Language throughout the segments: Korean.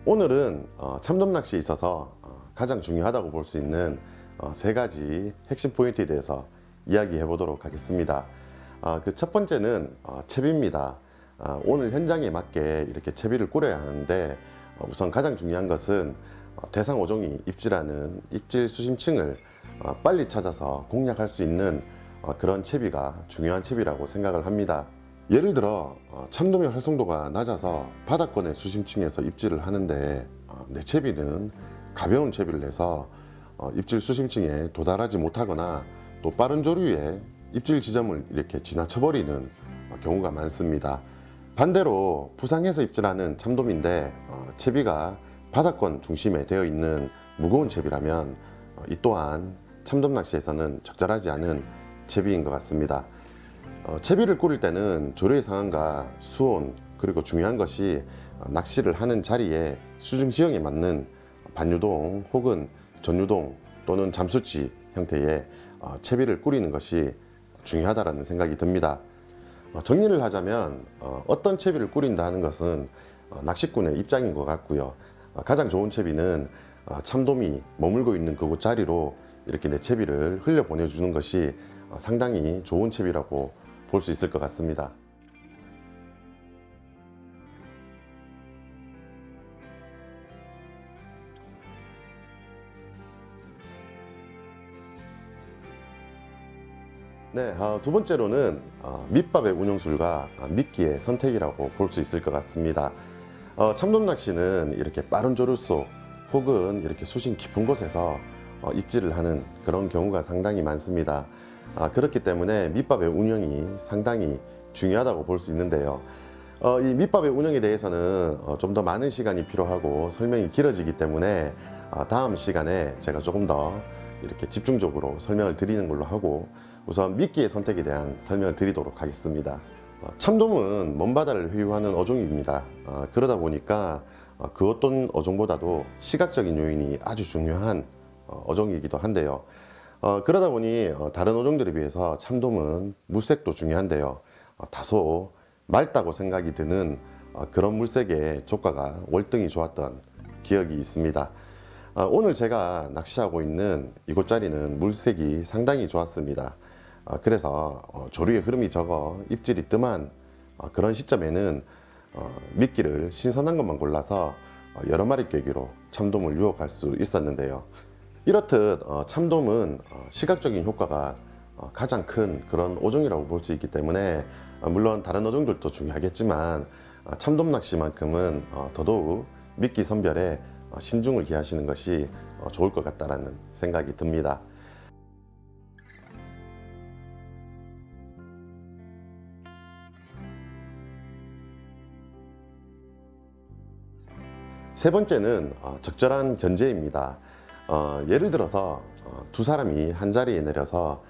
오늘은 참돔 낚시에 있어서 가장 중요하다고 볼 수 있는 세 가지 핵심 포인트에 대해서 이야기해 보도록 하겠습니다. 그 첫 번째는 채비입니다. 오늘 현장에 맞게 이렇게 채비를 꾸려야 하는데 우선 가장 중요한 것은 대상 5종이 입질하는 입질 수심층을 빨리 찾아서 공략할 수 있는 그런 채비가 중요한 채비라고 생각을 합니다. 예를 들어 참돔의 활성도가 낮아서 바닥권의 수심층에서 입질을 하는데 내 채비는 가벼운 채비를 해서 입질 수심층에 도달하지 못하거나 또 빠른 조류에 입질 지점을 이렇게 지나쳐 버리는 경우가 많습니다. 반대로 부상해서 입질하는 참돔인데 채비가 바닥권 중심에 되어 있는 무거운 채비라면 이 또한 참돔 낚시에서는 적절하지 않은 채비인 것 같습니다. 채비를 꾸릴 때는 조류의 상황과 수온, 그리고 중요한 것이 낚시를 하는 자리에 수중 지형에 맞는 반유동 혹은 전유동 또는 잠수치 형태의 채비를 꾸리는 것이 중요하다는 생각이 듭니다. 정리를 하자면 어떤 채비를 꾸린다 하는 것은 낚시꾼의 입장인 것 같고요. 가장 좋은 채비는 참돔이 머물고 있는 그곳 자리로 이렇게 내 채비를 흘려 보내주는 것이 상당히 좋은 채비라고 볼 수 있을 것 같습니다. 네, 두 번째로는 밑밥의 운영술과 미끼의 선택이라고 볼 수 있을 것 같습니다. 참돔 낚시는 이렇게 빠른 조류 속 혹은 이렇게 수심 깊은 곳에서 입질을 하는 그런 경우가 상당히 많습니다. 그렇기 때문에 밑밥의 운영이 상당히 중요하다고 볼 수 있는데요. 이 밑밥의 운영에 대해서는 좀 더 많은 시간이 필요하고 설명이 길어지기 때문에 다음 시간에 제가 조금 더 이렇게 집중적으로 설명을 드리는 걸로 하고 우선 미끼의 선택에 대한 설명을 드리도록 하겠습니다. 참돔은 먼바다를 회유하는 어종입니다. 그러다 보니까 그 어떤 어종보다도 시각적인 요인이 아주 중요한 어종이기도 한데요. 그러다 보니 다른 어종들에 비해서 참돔은 물색도 중요한데요. 다소 맑다고 생각이 드는 그런 물색의 조과가 월등히 좋았던 기억이 있습니다. 오늘 제가 낚시하고 있는 이곳 자리는 물색이 상당히 좋았습니다. 그래서 조류의 흐름이 적어 입질이 뜸한 그런 시점에는 미끼를 신선한 것만 골라서 여러 마리 꿰기로 참돔을 유혹할 수 있었는데요. 이렇듯 참돔은 시각적인 효과가 가장 큰 그런 어종이라고 볼 수 있기 때문에 물론 다른 어종들도 중요하겠지만 참돔 낚시만큼은 더더욱 미끼 선별에 신중을 기하시는 것이 좋을 것 같다는 생각이 듭니다. 세 번째는 적절한 견제입니다. 예를 들어서 두 사람이 한 자리에 내려서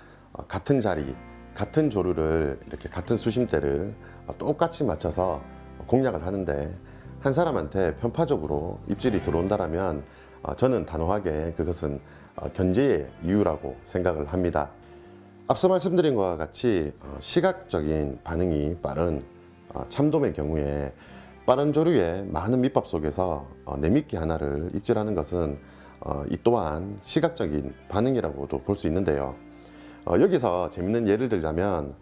같은 자리, 같은 조류를 이렇게 같은 수심대를 똑같이 맞춰서 공략을 하는데 한 사람한테 편파적으로 입질이 들어온다면 저는 단호하게 그것은 견제의 이유라고 생각을 합니다. 앞서 말씀드린 것과 같이 시각적인 반응이 빠른 참돔의 경우에 빠른 조류의 많은 밑밥 속에서 내미끼 하나를 입질하는 것은 이 또한 시각적인 반응이라고도 볼 수 있는데요. 여기서 재밌는 예를 들자면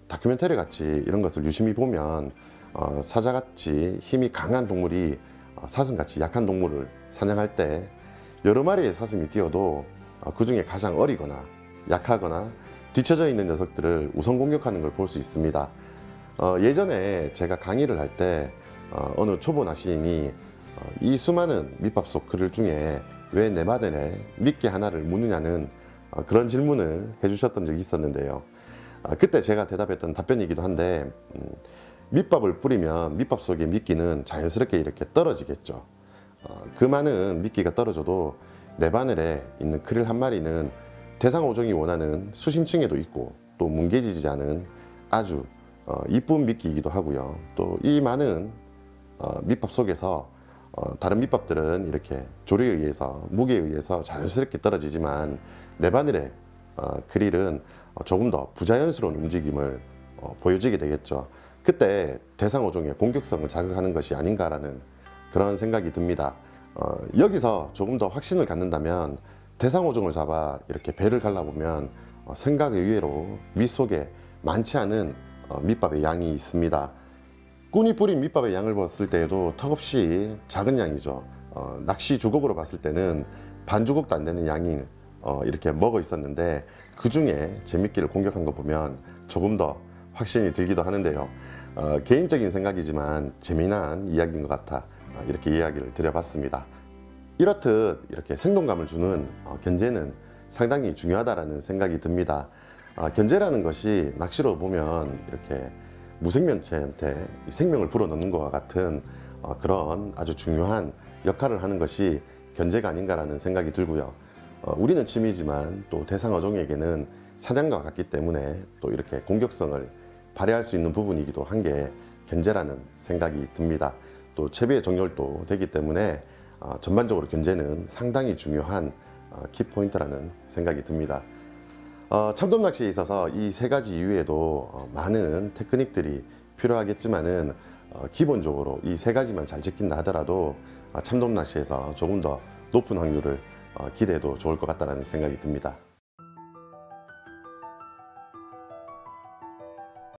다큐멘터리 같이 이런 것을 유심히 보면 사자같이 힘이 강한 동물이 사슴같이 약한 동물을 사냥할 때 여러 마리의 사슴이 뛰어도 그 중에 가장 어리거나 약하거나 뒤처져 있는 녀석들을 우선 공격하는 걸 볼 수 있습니다. 예전에 제가 강의를 할 때 어느 초보 낚시인이 이 수많은 밑밥 속 그릇 중에 왜 내 바늘에 미끼 하나를 무느냐는 그런 질문을 해주셨던 적이 있었는데요. 그때 제가 대답했던 답변이기도 한데 밑밥을 뿌리면 밑밥 속의 미끼는 자연스럽게 이렇게 떨어지겠죠. 그 많은 미끼가 떨어져도 내 바늘에 있는 크릴 한 마리는 대상 5종이 원하는 수심층에도 있고 또 뭉개지지 않은 아주 이쁜 미끼이기도 하고요. 또 이 많은 밑밥 속에서 다른 밑밥들은 이렇게 조류에 의해서 무게에 의해서 자연스럽게 떨어지지만 내 바늘의 크릴은 조금 더 부자연스러운 움직임을 보여지게 되겠죠. 그때 대상 5종의 공격성을 자극하는 것이 아닌가라는 그런 생각이 듭니다. 여기서 조금 더 확신을 갖는다면 대상어종을 잡아 이렇게 배를 갈라보면 생각 의외로 밑속에 많지 않은 밑밥의 양이 있습니다. 꾼이 뿌린 밑밥의 양을 봤을 때에도 턱없이 작은 양이죠. 낚시 주걱으로 봤을 때는 반 주걱도 안 되는 양이 이렇게 먹어 있었는데 그 중에 재밌기를 공격한 거 보면 조금 더 확신이 들기도 하는데요. 개인적인 생각이지만 재미난 이야기인 것 같아 이렇게 이야기를 드려봤습니다. 이렇듯 이렇게 생동감을 주는 견제는 상당히 중요하다라는 생각이 듭니다. 견제라는 것이 낚시로 보면 이렇게 무생명체한테 생명을 불어넣는 것과 같은 그런 아주 중요한 역할을 하는 것이 견제가 아닌가라는 생각이 들고요. 우리는 취미지만 또 대상어종에게는 사냥과 같기 때문에 또 이렇게 공격성을 발휘할 수 있는 부분이기도 한 게 견제라는 생각이 듭니다. 또 채비의 정렬도 되기 때문에 전반적으로 견제는 상당히 중요한 키포인트라는 생각이 듭니다. 참돔 낚시에 있어서 이 세 가지 이외에도 많은 테크닉들이 필요하겠지만은 기본적으로 이 세 가지만 잘 지킨다 하더라도 참돔 낚시에서 조금 더 높은 확률을 기대해도 좋을 것 같다는 생각이 듭니다.